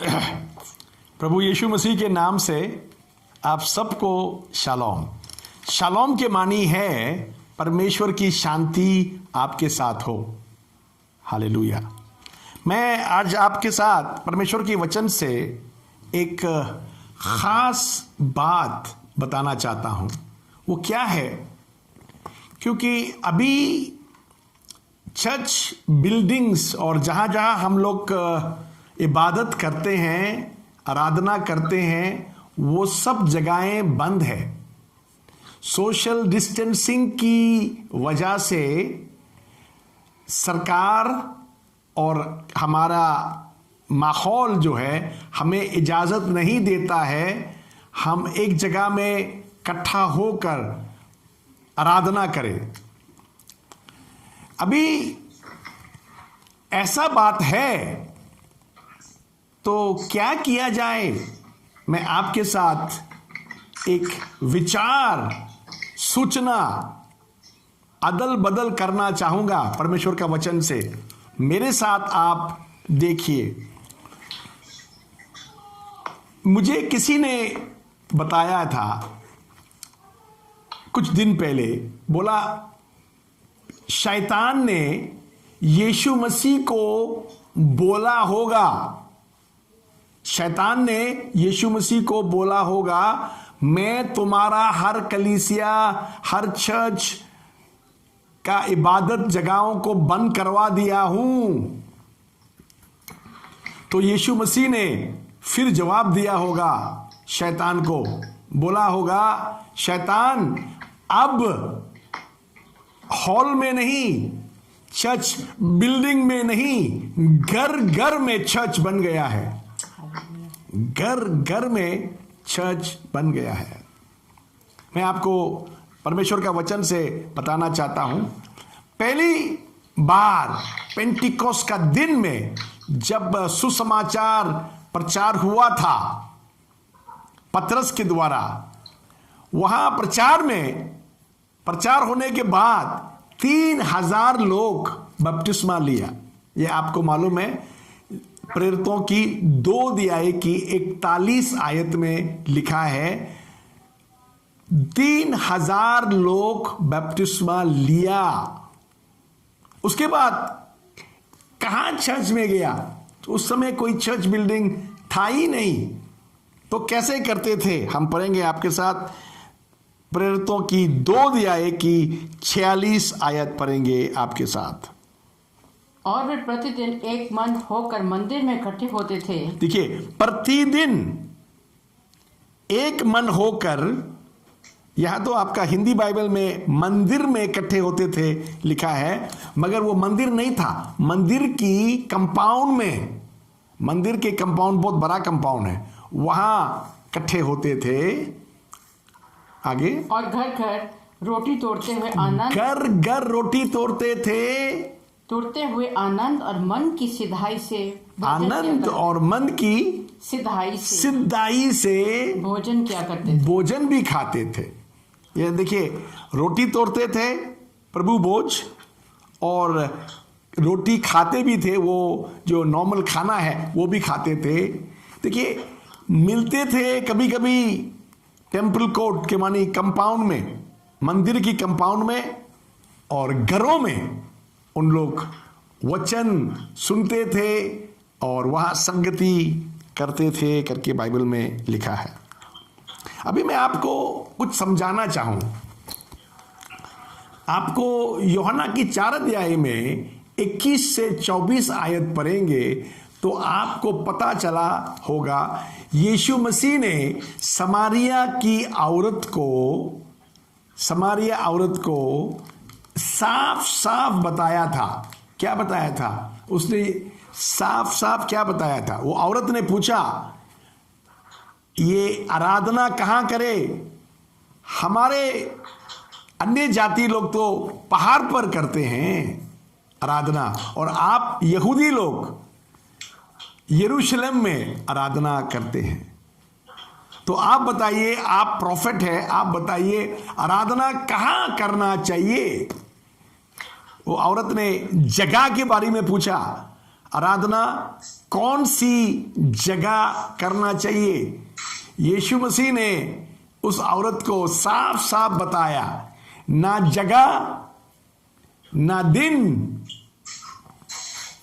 प्रभु यीशु मसीह के नाम से आप सबको शालोम। शालोम के मानी है परमेश्वर की शांति आपके साथ हो। हालेलुया। मैं आज आपके साथ परमेश्वर के वचन से एक खास बात बताना चाहता हूं। वो क्या है? क्योंकि अभी चर्च बिल्डिंग्स और जहां जहां हम लोग इबादत करते हैं, आराधना करते हैं, वो सब जगहें बंद है। सोशल डिस्टेंसिंग की वजह से सरकार और हमारा माहौल जो है हमें इजाज़त नहीं देता है हम एक जगह में इकट्ठा होकर आराधना करें। अभी ऐसा बात है तो क्या किया जाए? मैं आपके साथ एक विचार, सूचना अदल बदल करना चाहूंगा परमेश्वर का वचन से। मेरे साथ आप देखिए। मुझे किसी ने बताया था कुछ दिन पहले, बोला शैतान ने यीशु मसीह को बोला होगा, शैतान ने यीशु मसीह को बोला होगा, मैं तुम्हारा हर कलीसिया, हर चर्च का इबादत जगहों को बंद करवा दिया हूं। तो यीशु मसीह ने फिर जवाब दिया होगा शैतान को, बोला होगा, शैतान अब हॉल में नहीं, चर्च बिल्डिंग में नहीं, घर घर में चर्च बन गया है। घर घर में चर्च बन गया है। मैं आपको परमेश्वर का वचन से बताना चाहता हूं। पहली बार पेंटिकोस का दिन में जब सुसमाचार प्रचार हुआ था पतरस के द्वारा, वहां प्रचार होने के बाद 3000 लोग बपतिस्मा लिया। यह आपको मालूम है, प्रेरितों की 2 अध्याय की 41 आयत में लिखा है 3000 लोग बपतिस्मा लिया। उसके बाद कहां चर्च में गया? तो उस समय कोई चर्च बिल्डिंग था ही नहीं। तो कैसे करते थे? हम पढ़ेंगे आपके साथ प्रेरितों की 2 अध्याय की 46 आयत पढ़ेंगे आपके साथ। और वे प्रतिदिन एक मन होकर मंदिर में इकट्ठे होते थे। देखिए, प्रतिदिन एक मन होकर, यहां तो आपका हिंदी बाइबल में मंदिर में इकट्ठे होते थे लिखा है, मगर वो मंदिर नहीं था। मंदिर की कंपाउंड में, मंदिर के कंपाउंड बहुत बड़ा कंपाउंड है, वहां इकट्ठे होते थे। आगे, और घर घर रोटी तोड़ते हुए आनंद, घर घर रोटी तोड़ते हुए आनंद और मन की सिधाई से, आनंद और मन की सिधाई से भोजन क्या करते थे, भोजन भी खाते थे। ये देखिए, रोटी तोड़ते थे प्रभु भोज, और रोटी खाते भी थे। वो जो नॉर्मल खाना है वो भी खाते थे। देखिए, मिलते थे कभी कभी टेम्पल कोर्ट के मानी कंपाउंड में, मंदिर की कंपाउंड में, और घरों में उन लोग वचन सुनते थे और वहां संगति करते थे करके बाइबल में लिखा है। अभी मैं आपको कुछ समझाना चाहूं। आपको यूहन्ना की 4 अध्याय में 21 से 24 आयत पढ़ेंगे तो आपको पता चला होगा यीशु मसीह ने समारिया औरत को साफ साफ बताया था। क्या बताया था? उसने साफ साफ क्या बताया था? वो औरत ने पूछा, ये आराधना कहां करे? हमारे अन्य जाति लोग तो पहाड़ पर करते हैं आराधना, और आप यहूदी लोग यरूशलेम में आराधना करते हैं। तो आप बताइए, आप प्रॉफिट है, आप बताइए आराधना कहां करना चाहिए? वो औरत ने जगह के बारे में पूछा। आराधना कौन सी जगह करना चाहिए? यीशु मसीह ने उस औरत को साफ साफ बताया, ना जगह ना दिन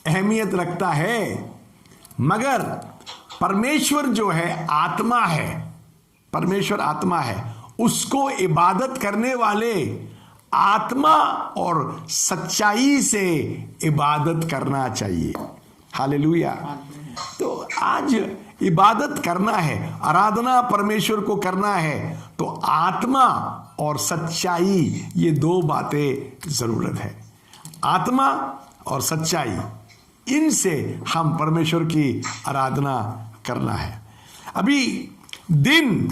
अहमियत रखता है, मगर परमेश्वर जो है आत्मा है, परमेश्वर आत्मा है, उसको इबादत करने वाले आत्मा और सच्चाई से इबादत करना चाहिए। हालेलुया। तो आज इबादत करना है, आराधना परमेश्वर को करना है, तो आत्मा और सच्चाई, ये दो बातें जरूरत है। आत्मा और सच्चाई, इनसे हम परमेश्वर की आराधना करना है। अभी दिन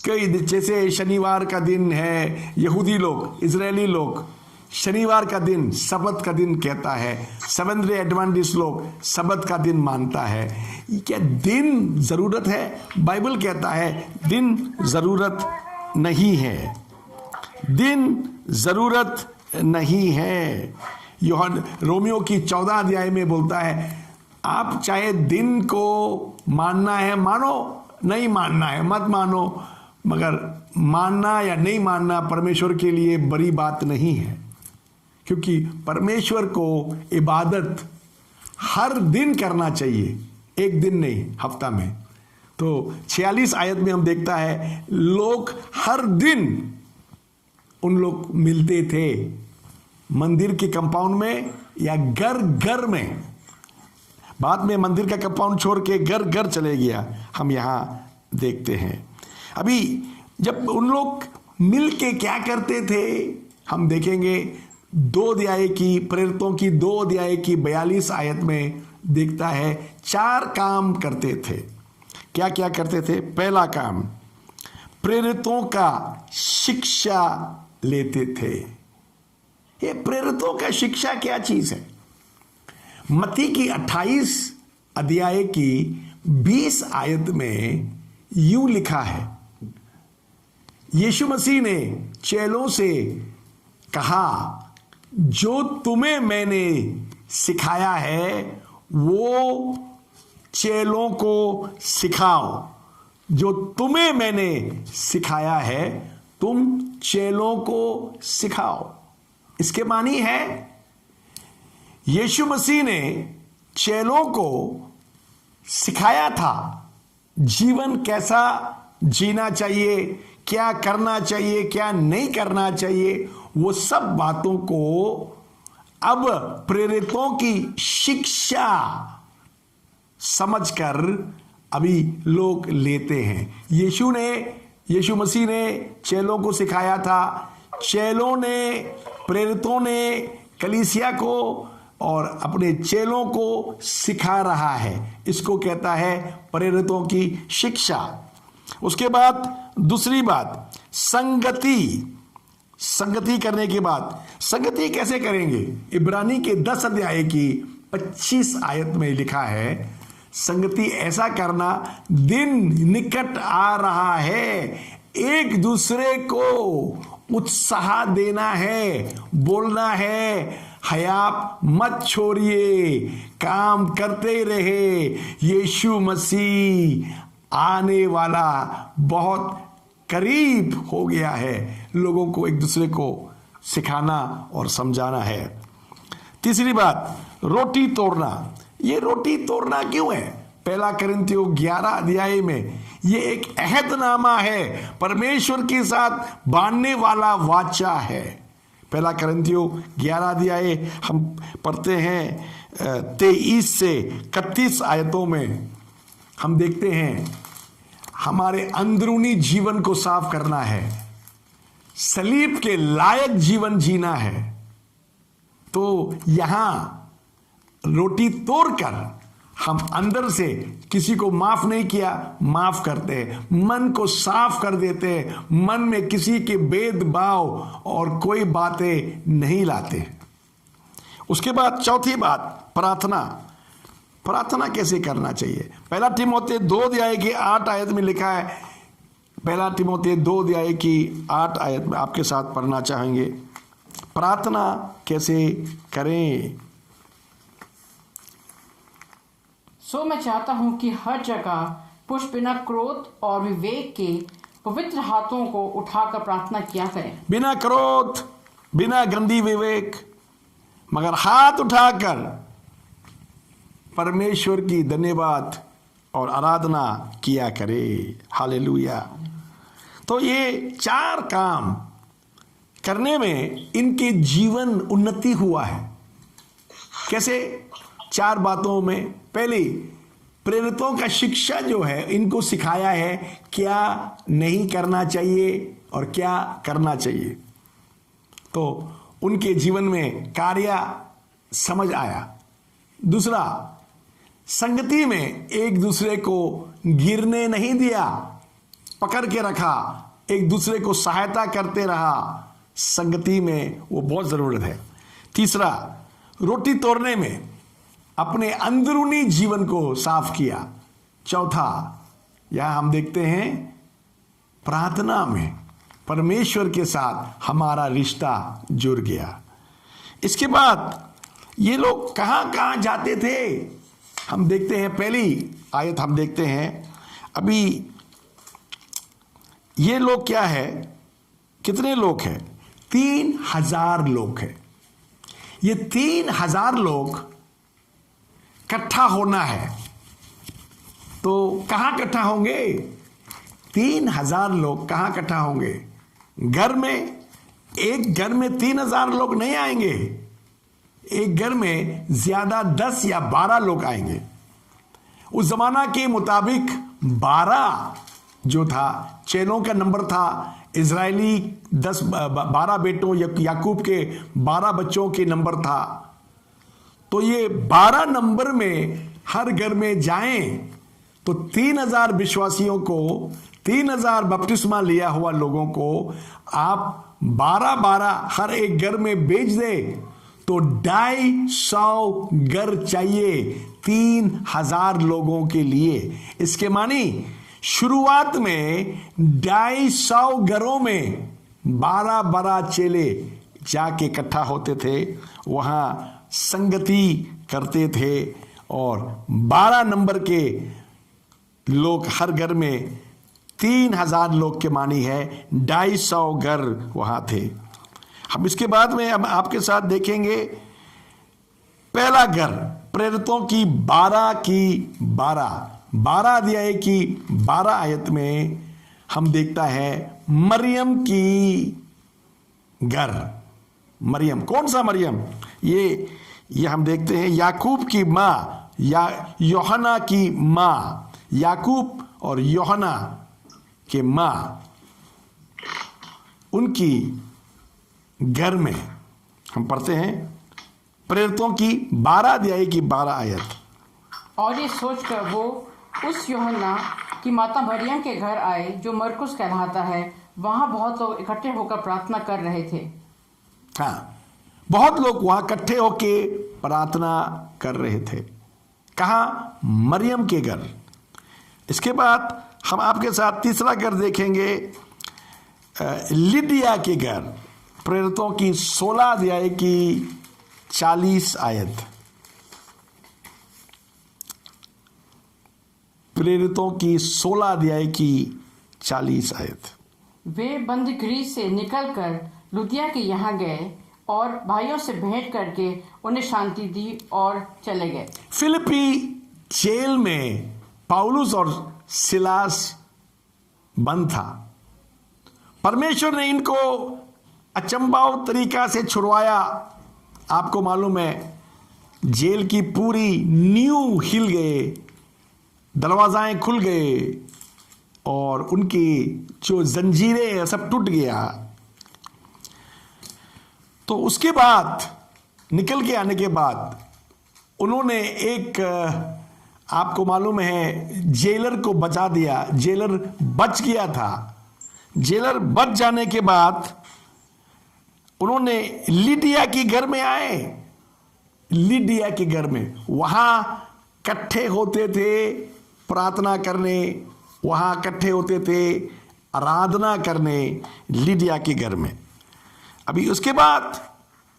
कई, जैसे शनिवार का दिन है, यहूदी लोग, इजरायली लोग शनिवार का दिन सबत का दिन कहता है, सेवेंथ डे एडवेंटिस्ट लोग सबत का दिन मानता है। क्या दिन जरूरत है? बाइबल कहता है दिन जरूरत नहीं है, दिन जरूरत नहीं है। यूहन्ना रोमियो की 14 अध्याय में बोलता है, आप चाहे दिन को मानना है मानो, नहीं मानना है मत मानो, मगर मानना या नहीं मानना परमेश्वर के लिए बड़ी बात नहीं है, क्योंकि परमेश्वर को इबादत हर दिन करना चाहिए, एक दिन नहीं, हफ्ता में। तो 46 आयत में हम देखता है लोग हर दिन उन लोग मिलते थे मंदिर के कंपाउंड में या घर घर में। बाद में मंदिर का कंपाउंड छोड़ के घर घर चले गया, हम यहां देखते हैं। अभी जब उन लोग मिल के क्या करते थे, हम देखेंगे 2 अध्याय की, प्रेरितों की 2 अध्याय की 42 आयत में देखता है 4 काम करते थे। क्या क्या करते थे? पहला काम, प्रेरितों का शिक्षा लेते थे। ये प्रेरितों का शिक्षा क्या चीज है? मत्ती की 28 अध्याय की 20 आयत में यूं लिखा है, यीशु मसीह ने चेलों से कहा, जो तुम्हें मैंने सिखाया है वो चेलों को सिखाओ। जो तुम्हें मैंने सिखाया है तुम चेलों को सिखाओ। इसके मानी है यीशु मसीह ने चेलों को सिखाया था जीवन कैसा जीना चाहिए, क्या करना चाहिए, क्या नहीं करना चाहिए। वो सब बातों को अब प्रेरितों की शिक्षा समझकर अभी लोग लेते हैं। यीशु मसीह ने चेलों को सिखाया था, चेलों ने, प्रेरितों ने कलीसिया को और अपने चेलों को सिखा रहा है। इसको कहता है प्रेरितों की शिक्षा। उसके बाद दूसरी बात, संगति करने के बाद, संगति कैसे करेंगे? इब्रानी के 10 अध्याय की 25 आयत में लिखा है, संगति ऐसा करना, दिन निकट आ रहा है, एक दूसरे को उत्साह देना है, बोलना है, हया मत छोड़िए, काम करते रहे, यीशु मसीह आने वाला बहुत करीब हो गया है। लोगों को एक दूसरे को सिखाना और समझाना है। तीसरी बात, रोटी तोड़ना। ये रोटी तोड़ना क्यों है? 1 कोरिन्थियों 11 अध्याय में ये एक अहदनामा है, परमेश्वर के साथ बांधने वाला वाचा है। 1 कोरिन्थियों 11 अध्याय हम पढ़ते हैं 23 से 31 आयतों में हम देखते हैं हमारे अंदरूनी जीवन को साफ करना है, सलीब के लायक जीवन जीना है। तो यहां रोटी तोड़कर हम अंदर से किसी को माफ नहीं किया, माफ करते हैं, मन को साफ कर देते हैं, मन में किसी के भेदभाव और कोई बातें नहीं लाते। उसके बाद चौथी बात, प्रार्थना। प्रार्थना कैसे करना चाहिए? 1 तीमुथियुस 2 अध्याय की 8 आयत में लिखा है, 1 तीमुथियुस 2 अध्याय की 8 आयत में आपके साथ पढ़ना चाहेंगे। प्रार्थना कैसे करें? सो मैं चाहता हूँ कि हर जगह पुरुष बिना क्रोध और विवेक के पवित्र हाथों को उठाकर प्रार्थना किया करें। बिना क्रोध, बिना गंदी विवेक, मगर हाथ उठाकर परमेश्वर की धन्यवाद और आराधना किया करे। हालेलुया। तो ये 4 काम करने में इनके जीवन उन्नति हुआ है। कैसे? 4 बातों में। पहली, प्रेरितों का शिक्षा जो है इनको सिखाया है क्या नहीं करना चाहिए और क्या करना चाहिए। तो उनके जीवन में कार्य समझ आया। दूसरा, संगति में एक दूसरे को गिरने नहीं दिया, पकड़ के रखा, एक दूसरे को सहायता करते रहा। संगति में वो बहुत जरूरत है। तीसरा, रोटी तोड़ने में अपने अंदरूनी जीवन को साफ किया। चौथा, यह हम देखते हैं प्रार्थना में परमेश्वर के साथ हमारा रिश्ता जुड़ गया। इसके बाद ये लोग कहाँ कहाँ जाते थे हम देखते हैं। पहली आयत हम देखते हैं। अभी ये लोग क्या है, कितने लोग हैं? 3000 लोग हैं। ये 3000 लोग इकट्ठा होना है। तो कहाँ इकट्ठा होंगे? 3000 लोग कहाँ इकट्ठा होंगे? घर में। एक घर में 3000 लोग नहीं आएंगे। एक घर में ज्यादा 10 या 12 लोग आएंगे। उस जमाना के मुताबिक 12 जो था, चेलों का नंबर था। इजरायली 12 बेटों, याकूब के 12 बच्चों के नंबर था। तो ये 12 नंबर में हर घर में जाएं तो 3000 विश्वासियों को, 3000 बपतिस्मा लिया हुआ लोगों को आप 12-12 हर एक घर में भेज दे तो 250 घर चाहिए 3000 लोगों के लिए। इसके मानी शुरुआत में 250 घरों में 12-12 चेले जाके इकट्ठा होते थे, वहां संगति करते थे और 12 नंबर के लोग हर घर में 3000 लोग के मानी है 250 घर वहां थे। हम इसके बाद में हम आपके साथ देखेंगे पहला घर, प्रेरितों की 12 अध्याय की 12 आयत में हम देखता है मरियम की घर। मरियम, कौन सा मरियम? ये हम देखते हैं याकूब की माँ, या यूहन्ना की माँ, याकूब और यूहन्ना के माँ, उनकी घर में हम पढ़ते हैं प्रेरितों की 12 अध्याय की 12 आयत। और ये सोचकर वो उस यूहन्ना की माता मरियम के घर आए जो मरकुस कहलाता है। वहां बहुत लोग इकट्ठे होकर प्रार्थना कर रहे थे। हाँ, बहुत लोग वहां इकट्ठे होके प्रार्थना कर रहे थे। कहाँ? मरियम के घर। इसके बाद हम आपके साथ तीसरा घर देखेंगे, लिडिया के घर। प्रेरितों की 16 अध्याय की 40 आयत। प्रेरितों की 16 अध्याय की 40 आयत। वे बंदगृह से निकलकर लुदिया के यहाँ गए और भाइयों से भेंट करके उन्हें शांति दी और चले गए। फिलिपी जेल में पौलुस और सिलास बंद था। परमेश्वर ने इनको अचंभाव तरीका से छुड़वाया। आपको मालूम है, जेल की पूरी नींव हिल गए, दरवाजाएं खुल गए और उनकी जो जंजीरें सब टूट गया। तो उसके बाद निकल के आने के बाद उन्होंने एक, आपको मालूम है, जेलर को बचा दिया। जेलर बच गया था। जेलर बच जाने के बाद उन्होंने लिडिया के घर में आए। लिडिया के घर में वहां इकट्ठे होते थे प्रार्थना करने, वहां इकट्ठे होते थे आराधना करने, लिडिया के घर में। अभी उसके बाद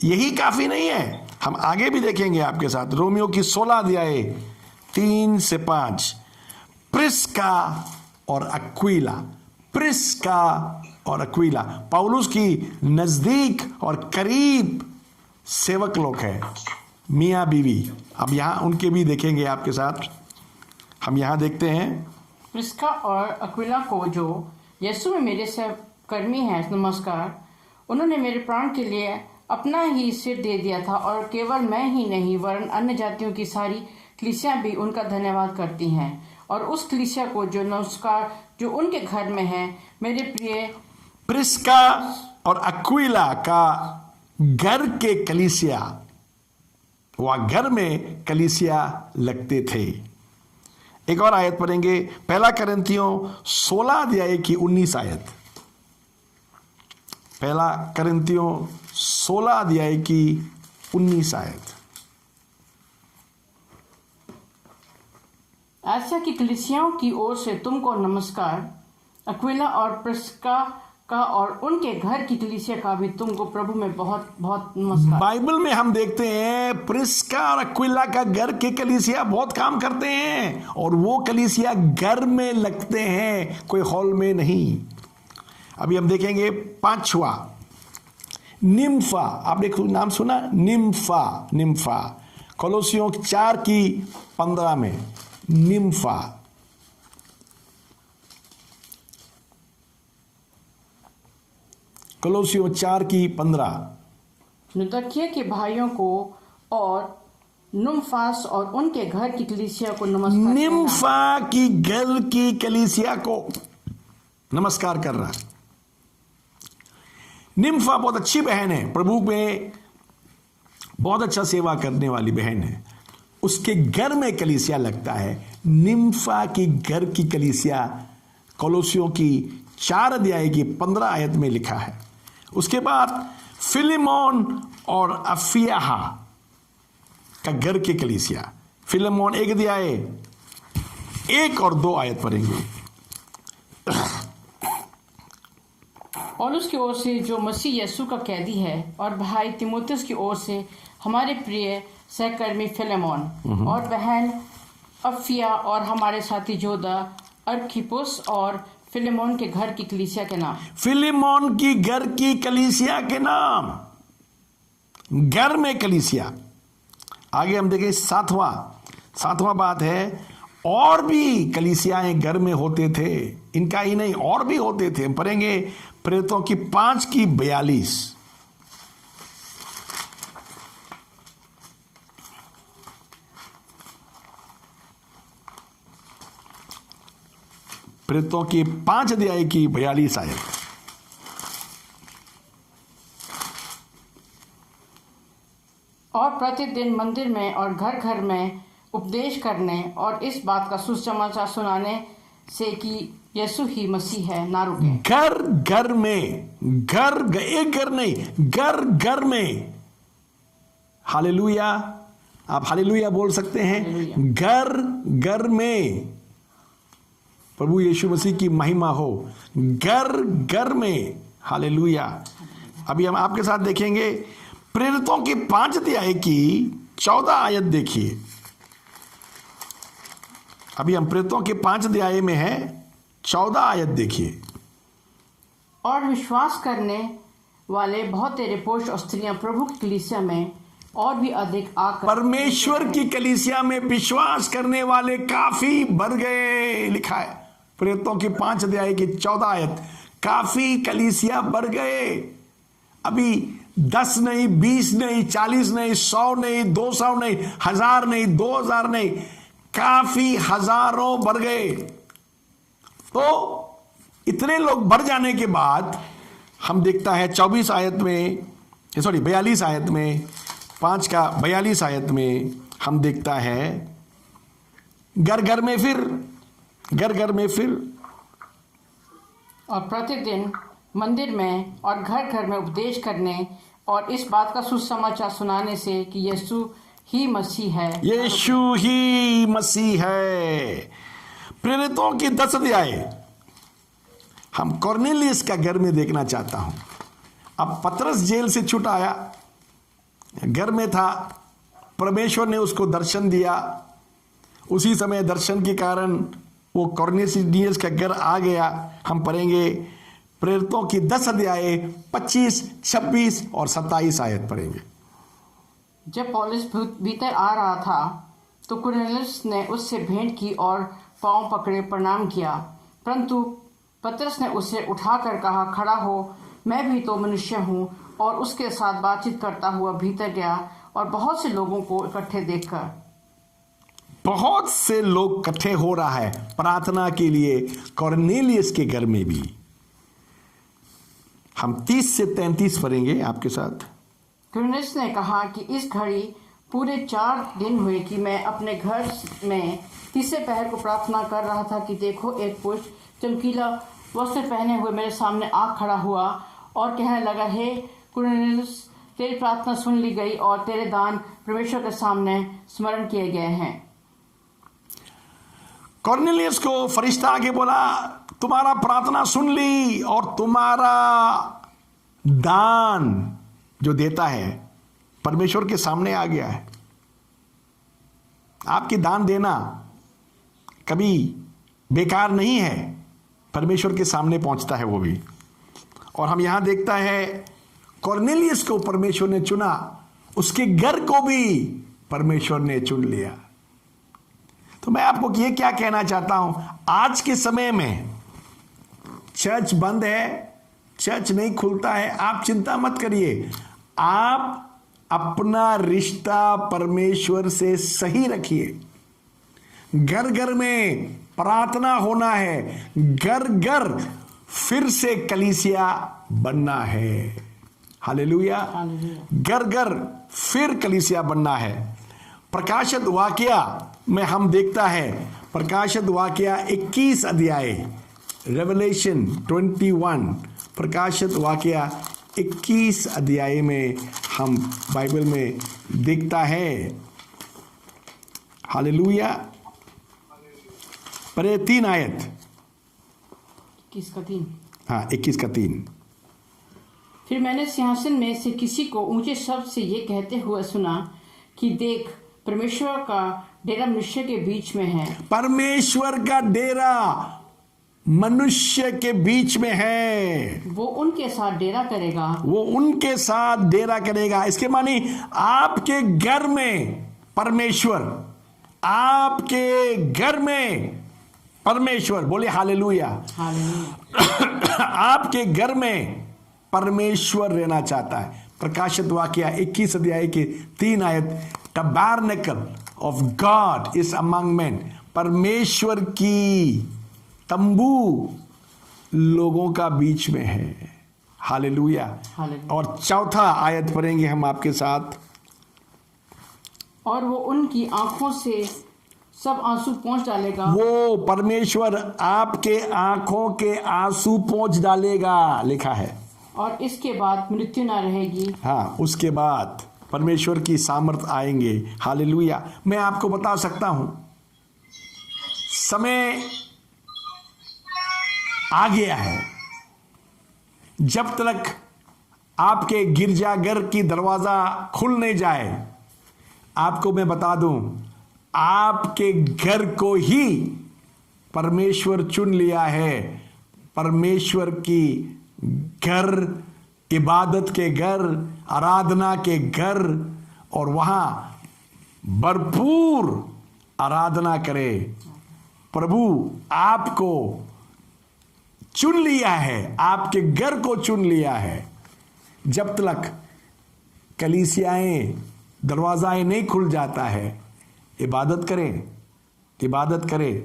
यही काफी नहीं है, हम आगे भी देखेंगे आपके साथ। रोमियो की 16 अध्याय 3 से 5, प्रिस्का और अक्विला। प्रिस्का और अक्विला पौलुस की नजदीक और करीब सेवक लोग हैं, मियाँ बीवी। अब यहां उनके भी देखेंगे आपके साथ। हम यहां देखते हैं, प्रिस्का और अक्विला को, जो यीशु में मेरे सहकर्मी हैं, नमस्कार। उन्होंने मेरे प्राण के लिए अपना ही सिर दे दिया था, और केवल मैं ही नहीं वरन अन्य जातियों की सारी कलीसियां भी उनका धन्यवाद करती हैं। और उस कलीसिया को जो नमस्कार जो उनके घर में है। मेरे प्रिय प्रिस्का और अक्विला का घर के कलीसिया, वह घर में कलीसिया लगते थे। एक और आयत पढ़ेंगे, पहला करंथियों 16 अध्याय की 19 आयत। पहला करंथियों 16 अध्याय की 19 आयत। आसिया की कलीसियाओं की ओर से तुमको नमस्कार। अक्विला और प्रिस्का का और उनके घर की कलीसिया का भी तुमको प्रभु में बहुत बहुत नमस्कार। बाइबल में हम देखते हैं प्रिस्का और अक्विला का घर के कलीसिया बहुत काम करते हैं, और वो कलीसिया घर में लगते हैं, कोई हॉल में नहीं। अभी हम देखेंगे 5वां, निम्फा। आपने नाम सुना, निम्फा? निम्फा कोलोसियों 4 की 15 में, निम्फा। कोलोसियों 4 की 15। लुदकिया के भाइयों को और नुम्फास और उनके घर की कलीसिया को नमस्कार। निम्फा की घर की कलीसिया को नमस्कार कर रहा है। निम्फा बहुत अच्छी बहन है, प्रभु में बहुत अच्छा सेवा करने वाली बहन है। उसके घर में कलीसिया लगता है। निम्फा की घर की कलीसिया कोलोसियों की 4 अध्याय की 15 आयत में लिखा है। उसके बाद फिलेमोन और अफियाहा का घर के कलीसिया। फिलेमोन 1 अध्याय 1 और 2 आयत पढ़ेंगे। पौलुस की ओर से जो मसीह यीशु का कैदी है, और भाई तिमोथियस की ओर से हमारे प्रिय सहकर्मी फिलेमोन और बहन अफिया, और हमारे साथी जोदा अर्खिपुस और फिलेमोन के घर की कलीसिया के नाम। फिलेमोन की घर की कलीसिया के नाम, घर में कलीसिया। आगे हम देखें 7वां बात है, और भी कलीसियाएं घर में होते थे। इनका ही नहीं, और भी होते थे। हम पढ़ेंगे प्रेरितों की 5 की 42। प्रेरितों की 5 अध्याय की 42 आयत। और प्रतिदिन मंदिर में और घर घर में उपदेश करने और इस बात का सुसमाचार सुनाने से कि यीशु ही मसीह है, ना रुके। घर घर में, एक घर नहीं, घर घर में। हालेलुया। आप हालेलुया बोल सकते हैं। घर घर में प्रभु यीशु मसीह की महिमा हो, घर घर में। हालेलुया। अभी हम आपके साथ देखेंगे प्रेरितों की 5 अध्याय की 14 आयत देखिए। अभी हम प्रेरितों के 5 अध्याय में है, 14 आयत देखिए। और विश्वास करने वाले बहुत तेरे पुरुष और स्त्रियां प्रभु की कलीसिया में और भी अधिक आकर, परमेश्वर की कलीसिया में विश्वास करने वाले काफी बढ़ गए, लिखा है प्रेरितों की 5 अध्याय की 14 आयत। काफी कलीसिया बढ़ गए। अभी 10 नहीं, 20 नहीं, 40 नहीं, 100 नहीं, 200 नहीं, 1000 नहीं, 2000 नहीं, काफी हजारों बढ़ गए। तो इतने लोग बढ़ जाने के बाद हम देखता है 24 आयत में, 42 आयत में, 5 का 42 आयत में हम देखता है घर घर में फिर और प्रतिदिन मंदिर में और घर घर में उपदेश करने और इस बात का सुसमाचार सुनाने से कि यीशु ही मसीह है, यीशु ही मसीह है। प्रेरितों की 10 अध्याय हम कॉर्नेलियस का घर में देखना चाहता हूं। अब पतरस जेल से छूट आया, घर में था, परमेश्वर ने उसको दर्शन दिया, उसी समय दर्शन के कारण वो कॉर्नेलियस का घर आ गया। हम पढ़ेंगे प्रेरितों की 10 अध्याय 25, 26 और 27 आयत पढ़ेंगे। जब पौलुस भीतर आ रहा था तो कुरनेलियुस ने उससे भेंट की और पांव पकड़े प्रणाम किया, परंतु पतरस ने उसे उठाकर कहा, खड़ा हो, मैं भी तो मनुष्य हूँ। और उसके साथ बातचीत करता हुआ भीतर गया और बहुत से लोगों को इकट्ठे देखकर, बहुत से लोग इकट्ठे हो रहा है प्रार्थना के लिए कॉर्नेलियस के घर में भी। हम 30 से 33 पढ़ेंगे आपके साथ। कुरनेलियुस ने कहा कि इस घड़ी पूरे 4 दिन हुए कि मैं अपने घर में तीसरे पहर को प्रार्थना कर रहा था कि देखो, एक पुरुष चमकीला वस्त्र पहने हुए मेरे सामने आ खड़ा हुआ और कहने लगा, हे कुरनेलियुस, तेरी प्रार्थना सुन ली गई और तेरे दान परमेश्वर के सामने स्मरण किए गए हैं। कॉर्नेलियस को फरिश्ता आके बोला, तुम्हारा प्रार्थना सुन ली और तुम्हारा दान जो देता है परमेश्वर के सामने आ गया है। आपकी दान देना कभी बेकार नहीं है, परमेश्वर के सामने पहुंचता है वो भी। और हम यहां देखता है कॉर्नेलियस को परमेश्वर ने चुना, उसके घर को भी परमेश्वर ने चुन लिया। तो मैं आपको ये क्या कहना चाहता हूं, आज के समय में चर्च बंद है, चर्च नहीं खुलता है, आप चिंता मत करिए। आप अपना रिश्ता परमेश्वर से सही रखिए। घर घर में प्रार्थना होना है, घर घर फिर से कलीसिया बनना है। हालेलुया। घर घर फिर कलीसिया बनना है। प्रकाशित वाकया में हम देखता है, प्रकाशित वाकया 21 अध्याय, रेवलेशन 21, प्रकाशित वाकया 21 अध्याय में हम बाइबल में देखता है। हालेलुया। परे 3 आयत, 21 का 3। हाँ 21 का 3। फिर मैंने सिंहासन में से किसी को ऊंचे शब्द से ये कहते हुए सुना कि देख, परमेश्वर का डेरा मनुष्य के बीच में है। परमेश्वर का डेरा मनुष्य के बीच में है। वो उनके साथ डेरा करेगा। वो उनके साथ डेरा करेगा। इसके मानी आपके घर में परमेश्वर, आपके घर में परमेश्वर, बोले हालेलुया। आपके घर में परमेश्वर रहना चाहता है। प्रकाशित वाकया 21 अध्याय के 3 आयत, tabernacle of God is among man, परमेश्वर की तंबू लोगों का बीच में है। हालेलुया। और 4था आयत पढ़ेंगे हम आपके साथ। और वो उनकी आंखों से सब आंसू पोंछ डालेगा। वो परमेश्वर आपके आंखों के आंसू पोंछ डालेगा, लिखा है। और इसके बाद मृत्यु ना रहेगी। हाँ, उसके बाद परमेश्वर की सामर्थ आएंगे। हालेलुया। मैं आपको बता सकता हूं, समय आ गया है। जब तक आपके गिरजाघर की दरवाजा खुल नहीं जाए, आपको मैं बता दूं, आपके घर को ही परमेश्वर चुन लिया है। परमेश्वर की घर, इबादत के घर, आराधना के घर, और वहां भरपूर आराधना करे। प्रभु आपको चुन लिया है, आपके घर को चुन लिया है। जब तक कलीसियाएं, दरवाजाएं नहीं खुल जाता है, इबादत करें, इबादत करें।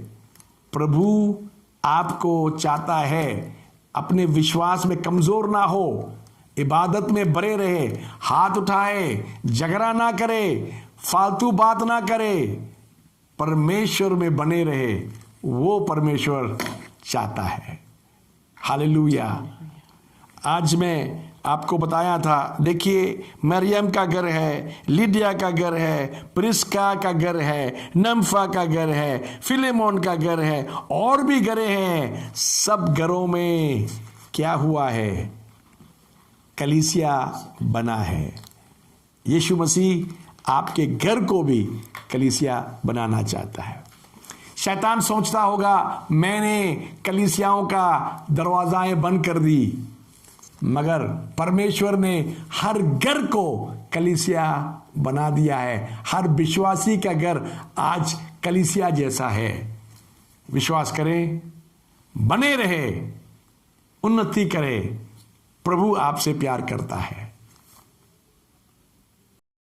प्रभु आपको चाहता है, अपने विश्वास में कमजोर ना हो, इबादत में बड़े रहे, हाथ उठाए, झगड़ा ना करे, फालतू बात ना करे, परमेश्वर में बने रहे। वो परमेश्वर चाहता है। हालेलुया। आज मैं आपको बताया था, देखिए मरियम का घर है, लिडिया का घर है, प्रिस्का का घर है, नम्फा का घर है, फिलेमोन का घर है, और भी घरें हैं। सब घरों में क्या हुआ है? कलीसिया बना है। यीशु मसीह आपके घर को भी कलीसिया बनाना चाहता है। शैतान सोचता होगा मैंने कलीसियाओं का दरवाजाएं बंद कर दी, मगर परमेश्वर ने हर घर को कलीसिया बना दिया है। हर विश्वासी का घर आज कलीसिया जैसा है। विश्वास करें, बने रहे, उन्नति करें। प्रभु आपसे प्यार करता है।